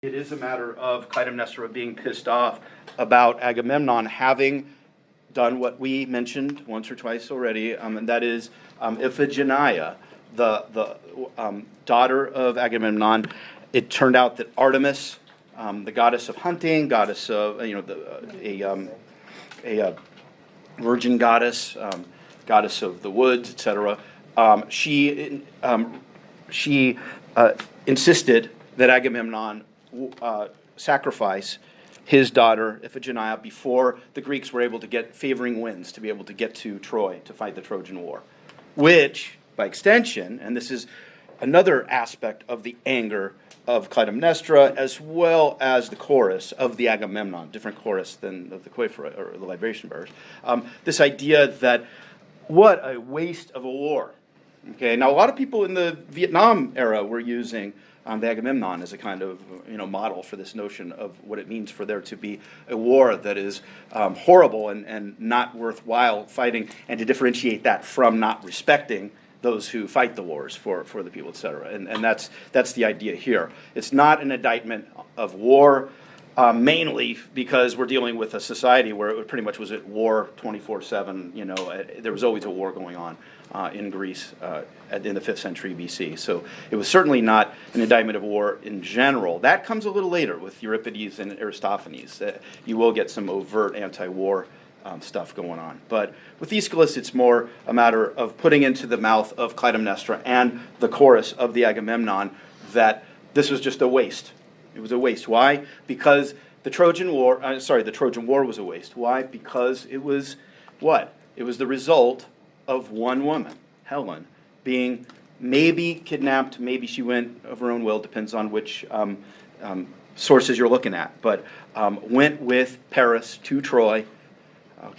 It is a matter of Clytemnestra being pissed off about Agamemnon having done what we mentioned once or twice already, and that is Iphigenia, the daughter of Agamemnon. It turned out that Artemis, the goddess of hunting, goddess of a virgin goddess, goddess of the woods, etc. She insisted that Agamemnon sacrifice his daughter Iphigenia before the Greeks were able to get favoring winds to be able to get to Troy to fight the Trojan War, which, by extension, and this is another aspect of the anger of Clytemnestra, as well as the chorus of the Agamemnon, different chorus than of the Choiphoroi, or the libation bearers, this idea that what a waste of a war. Okay, now a lot of people in the Vietnam era were using the Agamemnon as a kind of model for this notion of what it means for there to be a war that is horrible and not worthwhile fighting, and to differentiate that from not respecting those who fight the wars for the people, etc. And that's the idea here. It's not an indictment of war, mainly because we're dealing with a society where it pretty much was at war 24/7. There was always a war going on in Greece in the 5th century BC. So it was certainly not an indictment of war in general. That comes a little later with Euripides and Aristophanes. You will get some overt anti-war stuff going on. But with Aeschylus, it's more a matter of putting into the mouth of Clytemnestra and the chorus of the Agamemnon that this was just a waste. It was a waste. Why? Because the Trojan War was a waste. Why? Because it was what? It was the result of one woman, Helen, being maybe kidnapped, maybe she went of her own will, depends on which sources you're looking at, but went with Paris to Troy,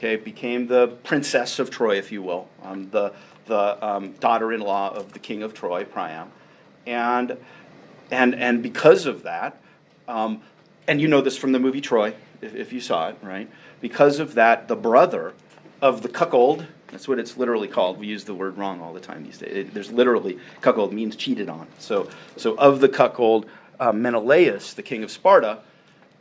became the princess of Troy, if you will, the daughter-in-law of the king of Troy, Priam, and because of that, and you know this from the movie Troy, if you saw it, right? Because of that, the brother of the cuckold, that's what it's literally called. We use the word wrong all the time these days. There's literally, cuckold means cheated on. So of the cuckold, Menelaus, the king of Sparta,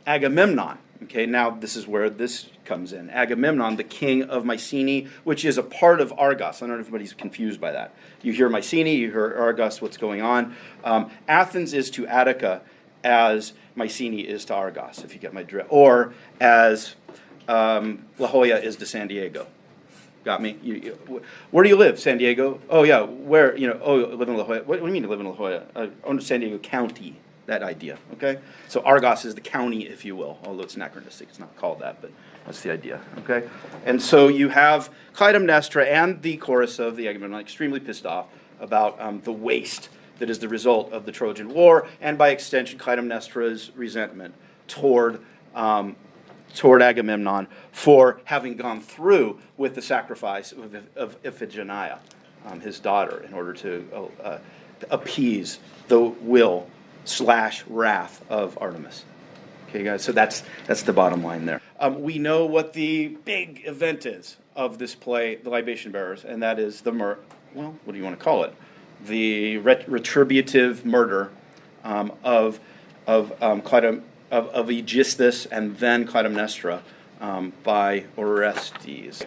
Agamemnon. Okay, now this is where this comes in. Agamemnon, the king of Mycenae, which is a part of Argos. I don't know if anybody's confused by that. You hear Mycenae, you hear Argos, what's going on. Athens is to Attica as Mycenae is to Argos, if you get my drift. Or as La Jolla is to San Diego. Got me? Where do you live? San Diego? Oh, yeah. Where? Oh, you live in La Jolla. What do you mean you live in La Jolla? On San Diego County, that idea, okay? So Argos is the county, if you will, although it's anachronistic. It's not called that, but that's the idea, okay? And so you have Clytemnestra and the chorus of the Agamemnon extremely pissed off about the waste that is the result of the Trojan War, and by extension, Clytemnestra's resentment toward Agamemnon for having gone through with the sacrifice of Iphigenia, his daughter, in order to appease the will/wrath of Artemis. Okay, guys, so that's the bottom line there. We know what the big event is of this play, The Libation Bearers, and that is what do you want to call it? The retributive murder of Aegisthus and then Clytemnestra by Orestes.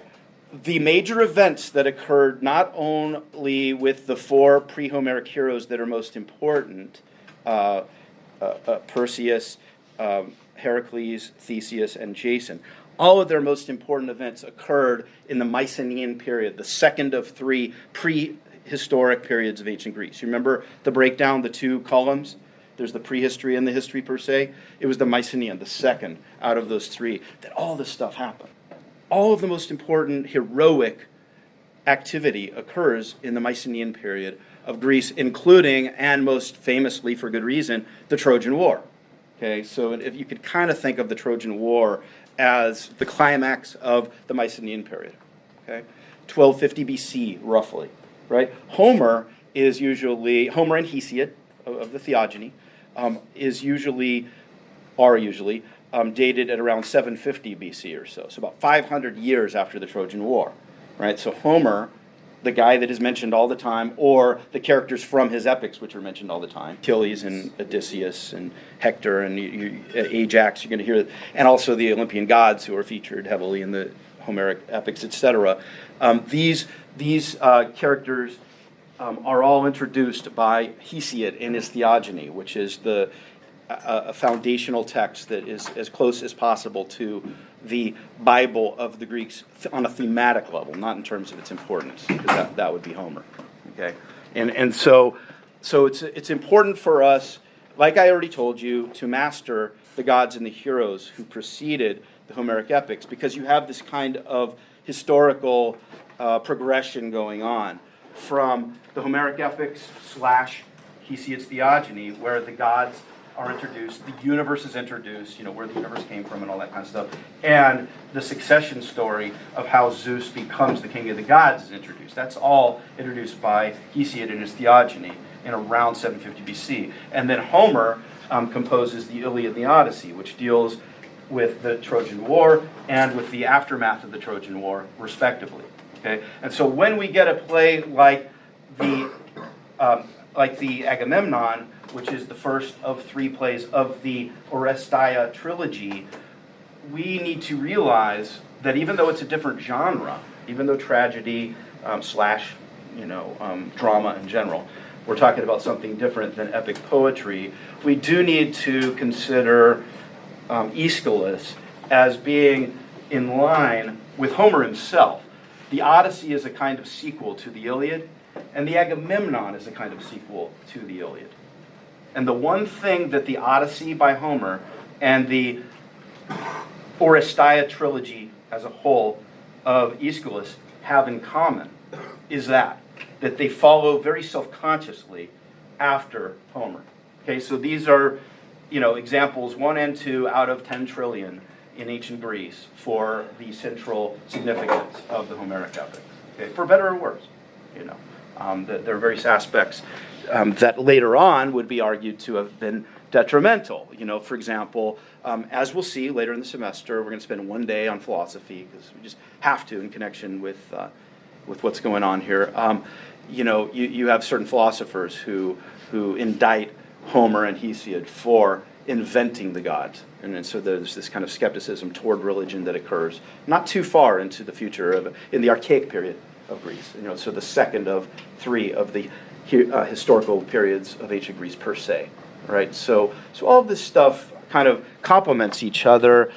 The major events that occurred not only with the 4 pre-Homeric heroes that are most important, Perseus, Heracles, Theseus, and Jason, all of their most important events occurred in the Mycenaean period, the second of 3 prehistoric periods of ancient Greece. You remember the breakdown, the 2 columns? There's the prehistory and the history per se. It was the Mycenaean, the second out of those 3, that all this stuff happened. All of the most important heroic activity occurs in the Mycenaean period of Greece, including, and most famously for good reason, the Trojan War. Okay, so if you could kind of think of the Trojan War as the climax of the Mycenaean period. Okay, 1250 BC, roughly, right? Homer and Hesiod of the Theogony are usually dated at around 750 BC or so. So about 500 years after the Trojan War, right? So Homer the guy that is mentioned all the time, or the characters from his epics, which are mentioned all the time. Achilles and Odysseus and Hector and Ajax, you're going to hear, and also the Olympian gods who are featured heavily in the Homeric epics, etc. These characters are all introduced by Hesiod in his Theogony, which is a foundational text that is as close as possible to the Bible of the Greeks on a thematic level, not in terms of its importance, because that would be Homer. Okay, and so it's important for us, like I already told you, to master the gods and the heroes who preceded the Homeric epics, because you have this kind of historical progression going on from the Homeric epics / Hesiod's Theogony, where the gods are introduced, the universe is introduced, where the universe came from and all that kind of stuff, and the succession story of how Zeus becomes the king of the gods is introduced. That's all introduced by Hesiod in his Theogony in around 750 BC. And then Homer composes the Iliad and the Odyssey, which deals with the Trojan War and with the aftermath of the Trojan War, respectively. Okay? And so when we get a play like the Agamemnon, which is the first of 3 plays of the Oresteia trilogy, we need to realize that even though it's a different genre, even though tragedy / drama in general, we're talking about something different than epic poetry, we do need to consider Aeschylus as being in line with Homer himself. The Odyssey is a kind of sequel to the Iliad, and the Agamemnon is a kind of sequel to the Iliad. And the one thing that the Odyssey by Homer and the Oresteia trilogy as a whole of Aeschylus have in common is that they follow very self-consciously after Homer. Okay, so these are, examples 1 and 2 out of 10 trillion in ancient Greece for the central significance of the Homeric epics. Okay, for better or worse, there are various aspects that later on would be argued to have been detrimental. For example, as we'll see later in the semester, we're going to spend 1 day on philosophy because we just have to in connection with what's going on here. You have certain philosophers who indict Homer and Hesiod for inventing the gods. And so there's this kind of skepticism toward religion that occurs not too far into the future in the archaic period of Greece. So the second of 3 of the historical periods of ancient Greece per se, right? So all of this stuff kind of complements each other,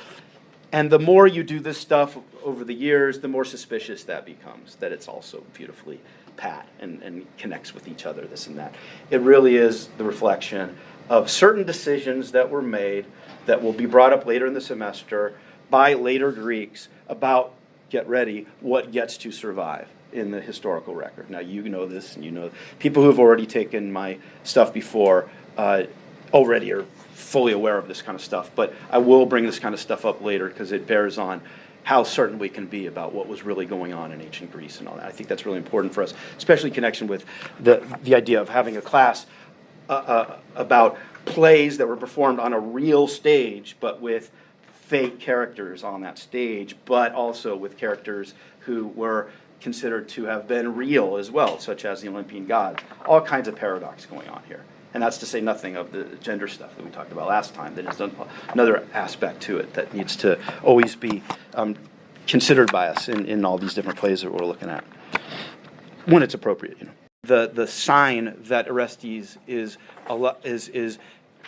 and the more you do this stuff over the years, the more suspicious that becomes, that it's also beautifully pat and connects with each other, this and that. It really is the reflection of certain decisions that were made that will be brought up later in the semester by later Greeks about, get ready, what gets to survive in the historical record. Now, you know this, and people who have already taken my stuff before already are fully aware of this kind of stuff, but I will bring this kind of stuff up later because it bears on how certain we can be about what was really going on in ancient Greece and all that. I think that's really important for us, especially in connection with the idea of having a class about plays that were performed on a real stage, but with fake characters on that stage, but also with characters who were considered to have been real as well, such as the Olympian gods. All kinds of paradox going on here. And that's to say nothing of the gender stuff that we talked about last time. That is another aspect to it that needs to always be considered by us in all these different plays that we're looking at, when it's appropriate. The sign that Orestes is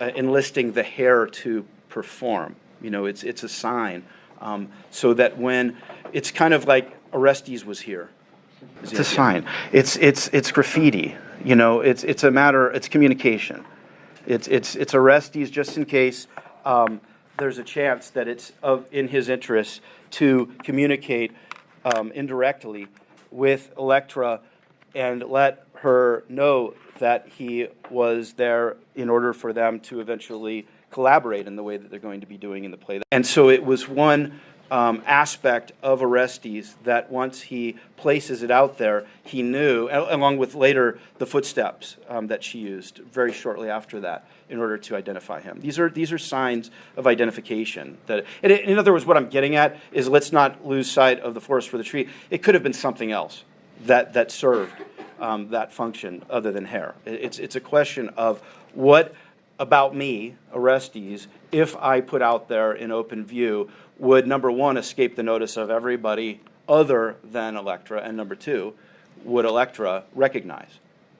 enlisting the hair to perform. It's a sign, so that when it's kind of like Orestes was here. It's a sign. It's graffiti. It's a matter. It's communication. It's Orestes just in case there's a chance that it's in his interest to communicate indirectly with Electra and let her know that he was there in order for them to eventually collaborate in the way that they're going to be doing in the play. And so it was one aspect of Orestes that once he places it out there, he knew, along with later the footsteps that she used very shortly after that, in order to identify him. These are signs of identification. That, in other words, what I'm getting at is let's not lose sight of the forest for the tree. It could have been something else. that served that function other than hair. It's a question of what about me, Orestes, if I put out there in open view, would, number one, escape the notice of everybody other than Electra, and number two, would Electra recognize?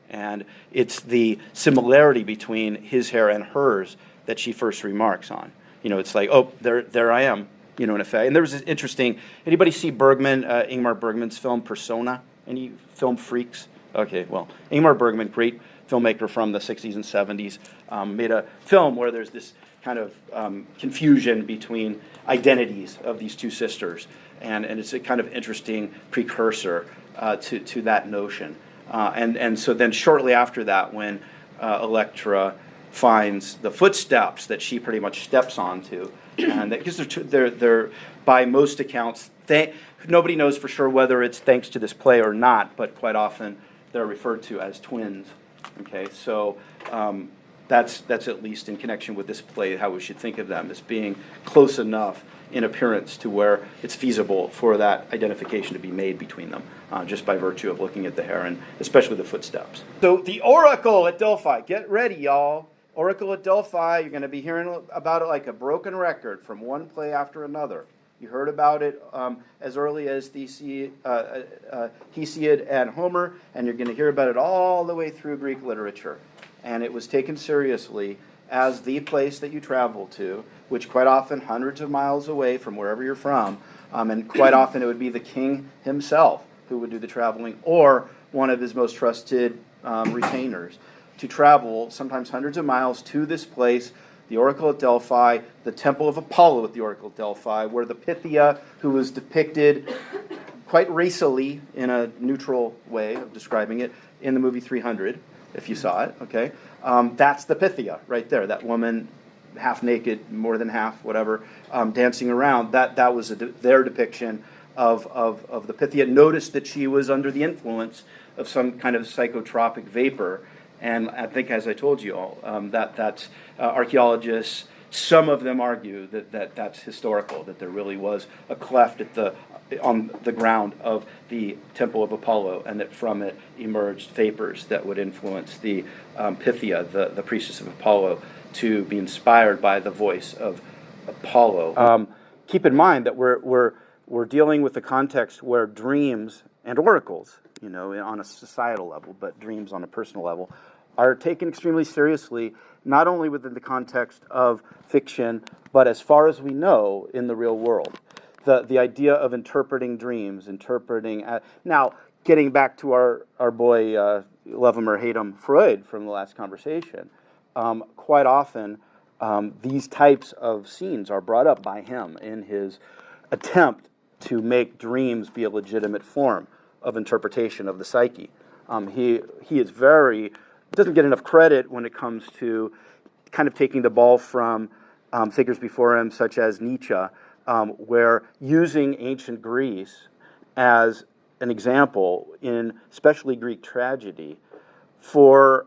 And it's the similarity between his hair and hers that she first remarks on. It's like, oh, there I am, in effect. And there was this interesting, anybody see Bergman, Ingmar Bergman's film Persona? Any film freaks? Okay, well, Ingmar Bergman, great filmmaker from the 60s and 70s, made a film where there's this kind of confusion between identities of these two sisters. And it's a kind of interesting precursor to that notion. And so then shortly after that, when Electra finds the footsteps that she pretty much steps onto, and because they're by most accounts, nobody knows for sure whether it's thanks to this play or not, but quite often they're referred to as twins. Okay, so that's at least in connection with this play how we should think of them as being close enough in appearance to where it's feasible for that identification to be made between them, just by virtue of looking at the hair and especially the footsteps. So the Oracle at Delphi, get ready, y'all. Oracle at Delphi, you're going to be hearing about it like a broken record from one play after another. You heard about it as early as Hesiod and Homer, and you're going to hear about it all the way through Greek literature. And it was taken seriously as the place that you travel to, which quite often hundreds of miles away from wherever you're from, and quite often it would be the king himself who would do the traveling, or one of his most trusted retainers, to travel sometimes hundreds of miles to this place, the Oracle at Delphi, the Temple of Apollo at the Oracle at Delphi, where the Pythia, who was depicted quite racily in a neutral way of describing it in the movie 300, if you saw it, okay? That's the Pythia right there, that woman half naked, more than half, whatever, dancing around. That was their depiction of the Pythia. Notice that she was under the influence of some kind of psychotropic vapor. And I think, as I told you all, that's archaeologists, some of them argue that that's historical, that there really was a cleft on the ground of the Temple of Apollo, and that from it emerged vapors that would influence the Pythia, the priestess of Apollo, to be inspired by the voice of Apollo. Keep in mind that we're dealing with a context where dreams and oracles, on a societal level, but dreams on a personal level, are taken extremely seriously, not only within the context of fiction, but as far as we know, in the real world. The idea of interpreting dreams, now, getting back to our boy, love him or hate him, Freud, from the last conversation, quite often these types of scenes are brought up by him in his attempt to make dreams be a legitimate form of interpretation of the psyche. He is doesn't get enough credit when it comes to kind of taking the ball from figures before him, such as Nietzsche, where using ancient Greece as an example in especially Greek tragedy for,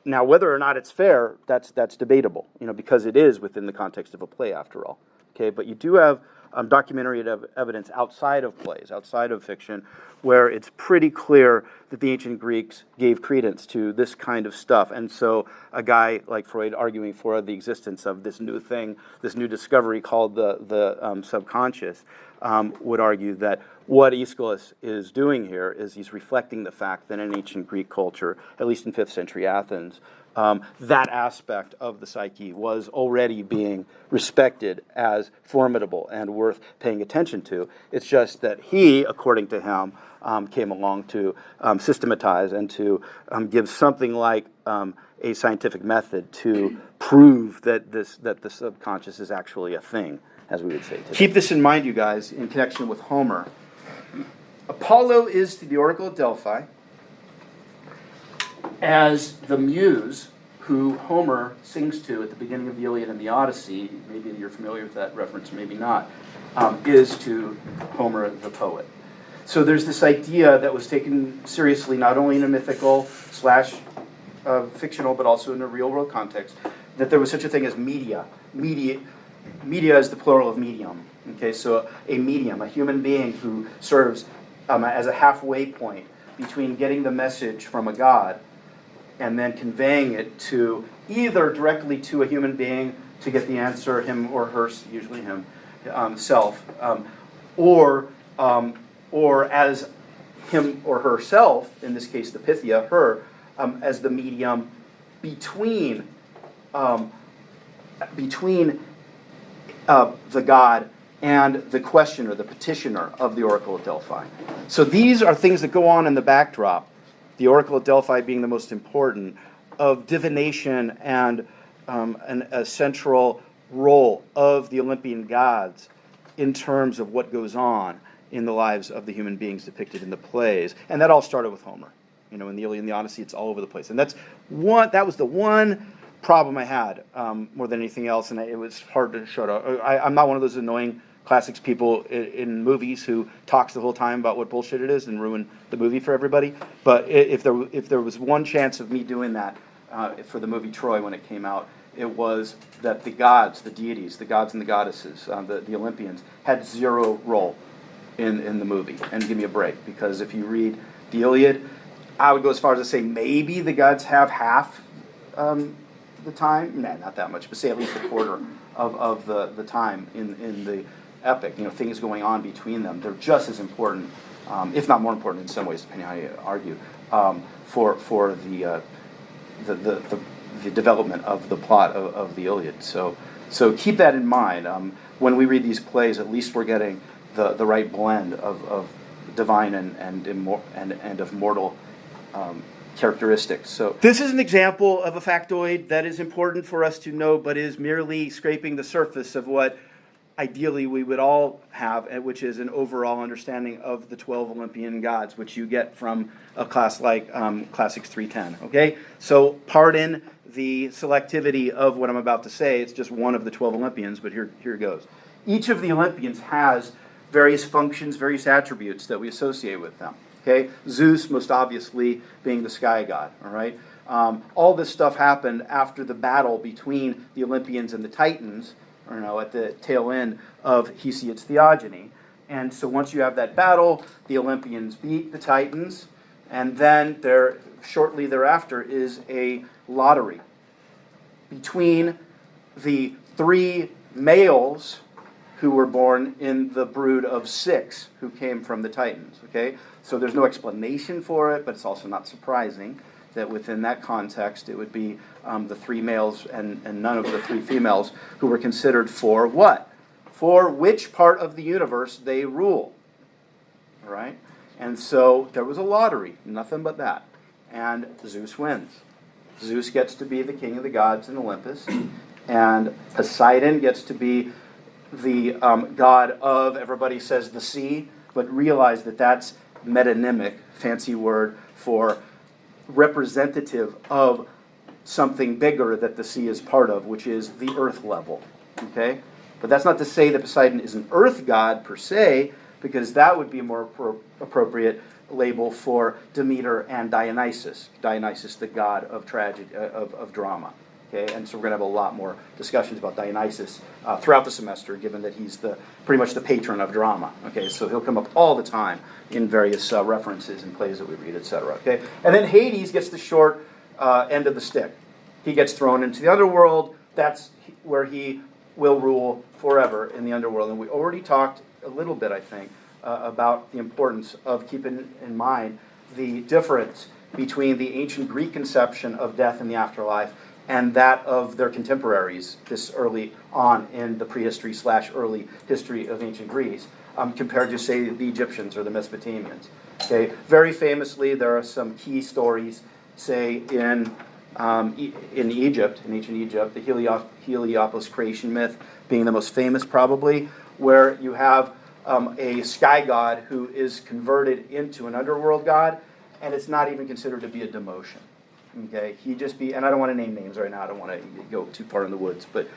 now whether or not it's fair, that's debatable, because it is within the context of a play after all. Okay, but you do have documentary evidence outside of plays, outside of fiction, where it's pretty clear that the ancient Greeks gave credence to this kind of stuff. And so a guy like Freud, arguing for the existence of this new thing, this new discovery called the subconscious, would argue that what Aeschylus is doing here is he's reflecting the fact that in ancient Greek culture, at least in 5th century Athens, that aspect of the psyche was already being respected as formidable and worth paying attention to. It's just that he, according to him, came along to systematize and to give something like a scientific method to prove that the subconscious is actually a thing, as we would say today. Keep this in mind, you guys, in connection with Homer. Apollo is to the Oracle at Delphi as the muse who Homer sings to at the beginning of the Iliad and the Odyssey. Maybe you're familiar with that reference, maybe not, is to Homer the poet. So there's this idea that was taken seriously not only in a mythical / fictional, but also in a real-world context, that there was such a thing as media. Media is the plural of medium. Okay, so a medium, a human being who serves as a halfway point between getting the message from a god and then conveying it to either directly to a human being to get the answer, him or her, usually him, self, or as him or herself, in this case the Pythia, her, as the medium between the god and the questioner, the petitioner of the Oracle at Delphi. So these are things that go on in the backdrop, the Oracle at Delphi being the most important, of divination and a central role of the Olympian gods in terms of what goes on in the lives of the human beings depicted in the plays. And that all started with Homer. In the Iliad and the Odyssey, it's all over the place. And that was the one problem I had more than anything else, and it was hard to shut up. I'm not one of those annoying classics people in movies who talks the whole time about what bullshit it is and ruin the movie for everybody. But if there was one chance of me doing that for the movie Troy when it came out, it was that the gods, the deities, the gods and the goddesses, the Olympians, had zero role in the movie. And give me a break, because if you read the Iliad, I would go as far as to say maybe the gods have half the time. Nah, not that much, but say at least a quarter of the time in the epic. Things going on between them. They're just as important, if not more important in some ways, depending on how you argue, for the development of the plot of the Iliad. So keep that in mind. When we read these plays, at least we're getting the right blend of divine and of mortal characteristics. So this is an example of a factoid that is important for us to know, but is merely scraping the surface of what ideally we would all have, which is an overall understanding of the 12 Olympian gods, which you get from a class like Classics 310. Okay, so pardon the selectivity of what I'm about to say. It's just one of the 12 Olympians, but here it goes. Each of the Olympians has various functions, various attributes that we associate with them. Okay, Zeus most obviously being the sky god. All right, all this stuff happened after the battle between the Olympians and the Titans, at the tail end of Hesiod's Theogony. And so once you have that battle, the Olympians beat the Titans, and then shortly thereafter is a lottery between the three males who were born in the brood of 6 who came from the Titans. Okay, so there's no explanation for it, but it's also not surprising that within that context it would be the 3 males and none of the 3 females who were considered for what? For which part of the universe they rule. All right? And so there was a lottery, nothing but that. And Zeus wins. Zeus gets to be the king of the gods in Olympus, and Poseidon gets to be the god of, everybody says the sea, but realize that that's metonymic, fancy word for representative of something bigger that the sea is part of, which is the earth level. Okay? But that's not to say that Poseidon is an earth god per se, because that would be a more appropriate label for Demeter and Dionysus. Dionysus, the god of tragedy, of drama. Okay? And so we're going to have a lot more discussions about Dionysus throughout the semester, given that he's pretty much the patron of drama. Okay? So he'll come up all the time in various references and plays that we read, etc. Okay? And then Hades gets the short end of the stick. He gets thrown into the underworld. That's where he will rule forever in the underworld. And we already talked a little bit, I think, about the importance of keeping in mind the difference between the ancient Greek conception of death in the afterlife and that of their contemporaries this early on in the prehistory / early history of ancient Greece, compared to, say, the Egyptians or the Mesopotamians. Okay, very famously, there are some key stories, say, in Egypt, in ancient Egypt, the Heliopolis creation myth being the most famous probably, where you have a sky god who is converted into an underworld god, and it's not even considered to be a demotion. Okay, and I don't want to name names right now, I don't want to go too far in the woods, but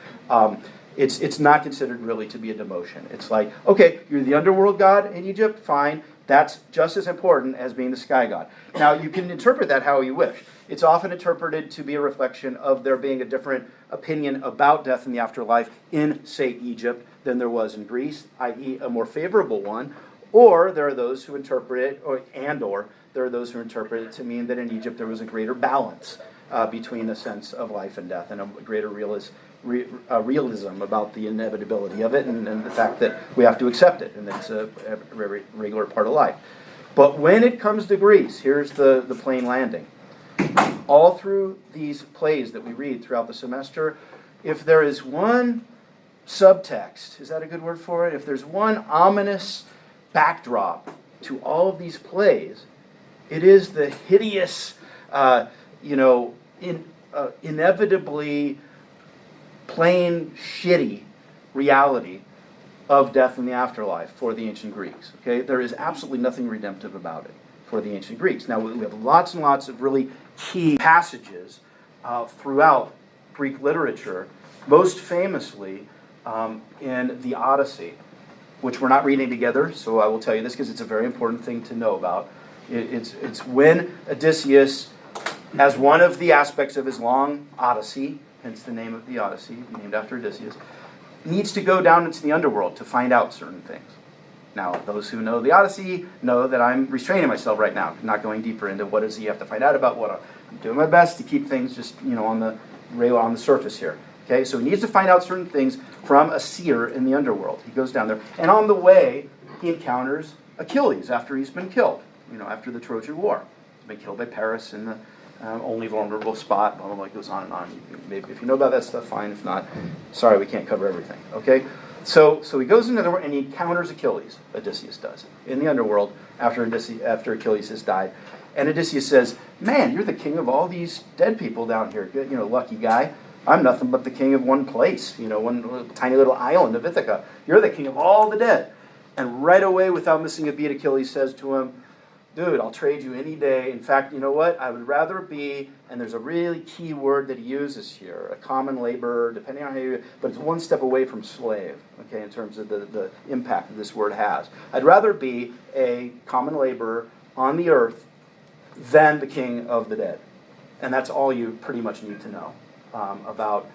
it's not considered really to be a demotion. It's like, okay, you're the underworld god in Egypt, fine, that's just as important as being the sky god. Now, you can interpret that how you wish. It's often interpreted to be a reflection of there being a different opinion about death in the afterlife in, say, Egypt than there was in Greece, i.e. a more favorable one, or there are those who interpret it, or there are those who interpret it to mean that in Egypt there was a greater balance between the sense of life and death and a greater realism about the inevitability of it and the fact that we have to accept it and that it's a very regular part of life. But when it comes to Greece, here's the plain landing. All through these plays that we read throughout the semester, if there is one subtext, is that a good word for it? If there's one ominous backdrop to all of these plays, it is the hideous, inevitably plain shitty reality of death and the afterlife for the ancient Greeks. Okay, there is absolutely nothing redemptive about it for the ancient Greeks. Now we have lots and lots of really key passages throughout Greek literature, most famously in the Odyssey, which we're not reading together, so I will tell you this because it's a very important thing to know about. It's when Odysseus, as one of the aspects of his long Odyssey, hence the name of the Odyssey, named after Odysseus, needs to go down into the underworld to find out certain things. Now, those who know the Odyssey know that I'm restraining myself right now, not going deeper into what does he have to find out about what. I'm doing my best to keep things just on the surface here. Okay, so he needs to find out certain things from a seer in the underworld. He goes down there, and on the way, he encounters Achilles after he's been killed. After the Trojan War, he's been killed by Paris in the only vulnerable spot. Blah blah blah. Goes on and on. Maybe if you know about that stuff, fine. If not, sorry, we can't cover everything. Okay, so he goes into the world and he encounters Achilles. Odysseus does in the underworld after Achilles has died, and Odysseus says, "Man, you're the king of all these dead people down here. Lucky guy. I'm nothing but the king of one place. One tiny little island of Ithaca. You're the king of all the dead." And right away, without missing a beat, Achilles says to him, "Dude, I'll trade you any day. In fact, you know what? I would rather be," and there's a really key word that he uses here, a common laborer, depending on how but it's one step away from slave, okay, in terms of the impact that this word has. I'd rather be a common laborer on the earth than the king of the dead. And that's all you pretty much need to know about.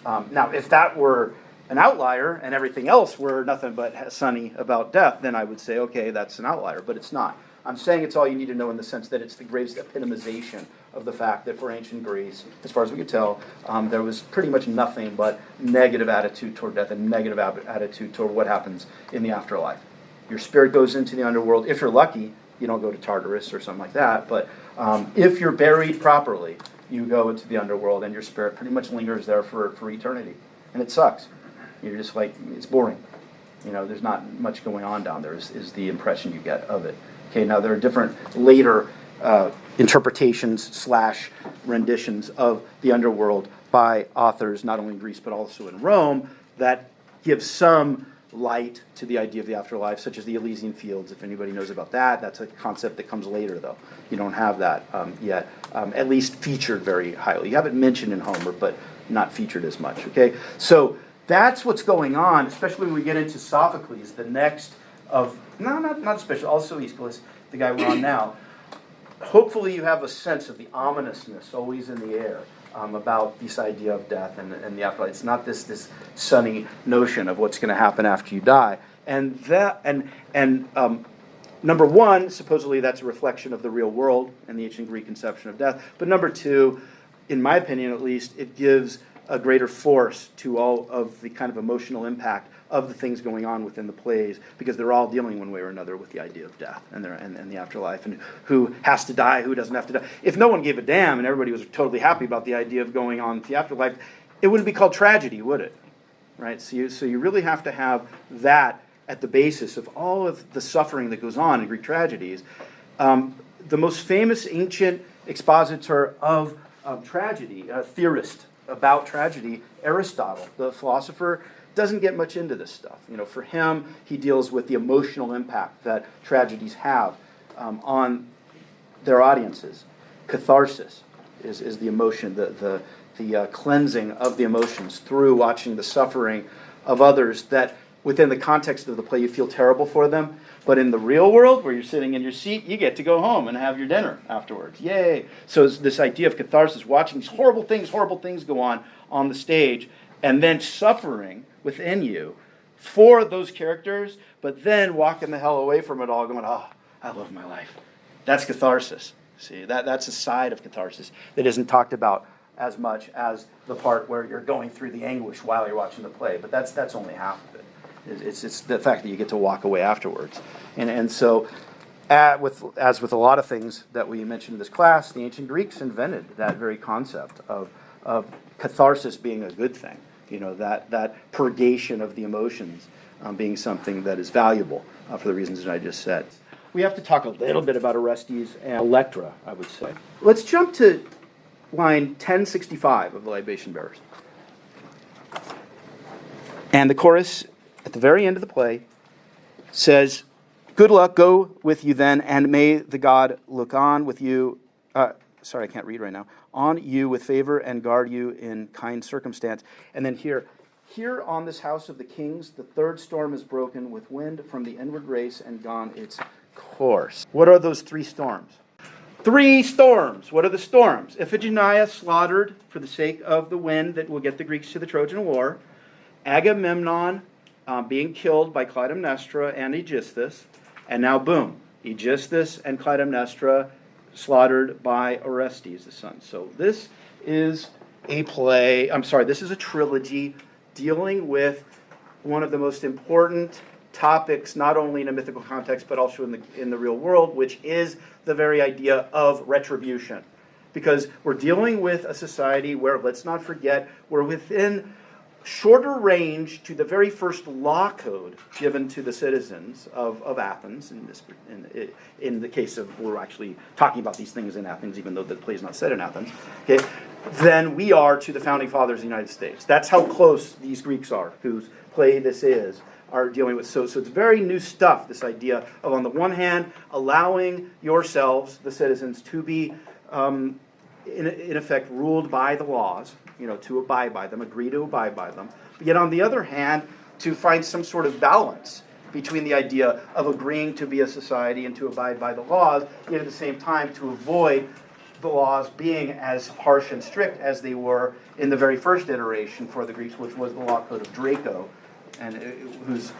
Now, if that were an outlier and everything else were nothing but sunny about death, then I would say, okay, that's an outlier, but it's not. I'm saying it's all you need to know in the sense that it's the greatest epitomization of the fact that for ancient Greece, as far as we could tell, there was pretty much nothing but negative attitude toward death and negative attitude toward what happens in the afterlife. Your spirit goes into the underworld. If you're lucky, you don't go to Tartarus or something like that, but if you're buried properly, you go into the underworld and your spirit pretty much lingers there for eternity. And it sucks. You're just like, it's boring. There's not much going on down there is the impression you get of it. Okay, now there are different later interpretations / renditions of the underworld by authors, not only in Greece but also in Rome, that give some light to the idea of the afterlife, such as the Elysian Fields, if anybody knows about that. That's a concept that comes later, though. You don't have that yet, at least featured very highly. You have it mentioned in Homer, but not featured as much, okay? So that's what's going on, especially when we get into Sophocles, the next of, not especially, also Aeschylus, the guy we're on now. Hopefully you have a sense of the ominousness always in the air about this idea of death and the afterlife. It's not this sunny notion of what's going to happen after you die. And number one, supposedly that's a reflection of the real world and the ancient Greek conception of death. But number two, in my opinion at least, it gives a greater force to all of the kind of emotional impact of the things going on within the plays, because they're all dealing one way or another with the idea of death and the afterlife, and who has to die, who doesn't have to die. If no one gave a damn and everybody was totally happy about the idea of going on to the afterlife, it wouldn't be called tragedy, would it? Right? So you really have to have that at the basis of all of the suffering that goes on in Greek tragedies. The most famous ancient expositor of tragedy, theorist about tragedy, Aristotle, the philosopher, doesn't get much into this stuff. For him, he deals with the emotional impact that tragedies have on their audiences. Catharsis is the emotion, the cleansing of the emotions through watching the suffering of others that within the context of the play you feel terrible for them, but in the real world where you're sitting in your seat, you get to go home and have your dinner afterwards. Yay! So it's this idea of catharsis, watching these horrible things go on the stage, and then suffering within you for those characters, but then walking the hell away from it all going, oh, I love my life. That's catharsis. See, that's a side of catharsis that isn't talked about as much as the part where you're going through the anguish while you're watching the play. But that's only half of it. It's the fact that you get to walk away afterwards. And so, as with a lot of things that we mentioned in this class, the ancient Greeks invented that very concept of catharsis being a good thing. That purgation of the emotions being something that is valuable for the reasons that I just said. We have to talk a little bit about Orestes and Electra, I would say. Let's jump to line 1065 of the Libation Bearers. And the chorus at the very end of the play says, "Good luck go with you then, and may the God look on with you," sorry, I can't read right now, "on you with favor and guard you in kind circumstance." And then here on this house of the kings, the third storm is broken with wind from the inward race and gone its course. What are those three storms? Three storms. What are the storms? Iphigenia slaughtered for the sake of the wind that will get the Greeks to the Trojan War. Agamemnon being killed by Clytemnestra and Aegisthus. And now, boom, Aegisthus and Clytemnestra slaughtered by Orestes, the son. So this is this is a trilogy dealing with one of the most important topics, not only in a mythical context, but also in the real world, which is the very idea of retribution. Because we're dealing with a society where, let's not forget, we're within shorter range to the very first law code given to the citizens of Athens, in the case of, we're actually talking about these things in Athens, even though the play is not set in Athens, okay, than we are to the founding fathers of the United States. That's how close these Greeks are, whose play this are dealing with. So it's very new stuff, this idea of, on the one hand, allowing yourselves, the citizens, to be, in effect, ruled by the laws, to abide by them, agree to abide by them. But yet, on the other hand, to find some sort of balance between the idea of agreeing to be a society and to abide by the laws, yet at the same time to avoid the laws being as harsh and strict as they were in the very first iteration for the Greeks, which was the law code of Draco, and whose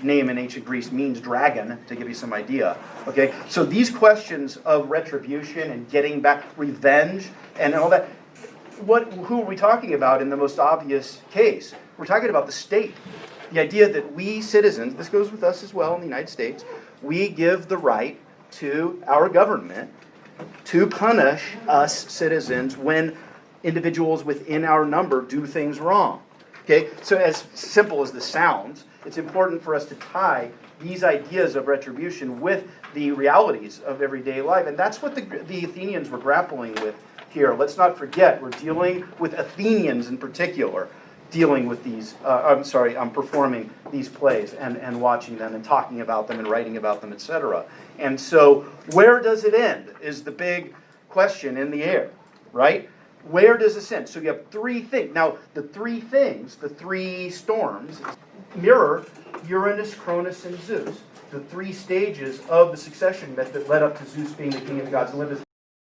name in ancient Greece means dragon, to give you some idea. Okay, so these questions of retribution and getting back, revenge, and all that, who are we talking about in the most obvious case? We're talking about the state. The idea that we citizens, this goes with us as well in the United States, we give the right to our government to punish us citizens when individuals within our number do things wrong. Okay, so as simple as this sounds, it's important for us to tie these ideas of retribution with the realities of everyday life. And that's what the Athenians were grappling with here. Let's not forget, we're dealing with Athenians in particular, dealing with these, performing these plays and watching them and talking about them and writing about them, etc. And so, where does it end is the big question in the air, right? Where does this end? So you have three things. Now, the three storms, mirror Uranus, Cronus, and Zeus, the three stages of the succession myth that led up to Zeus being the king of the gods. Olympus.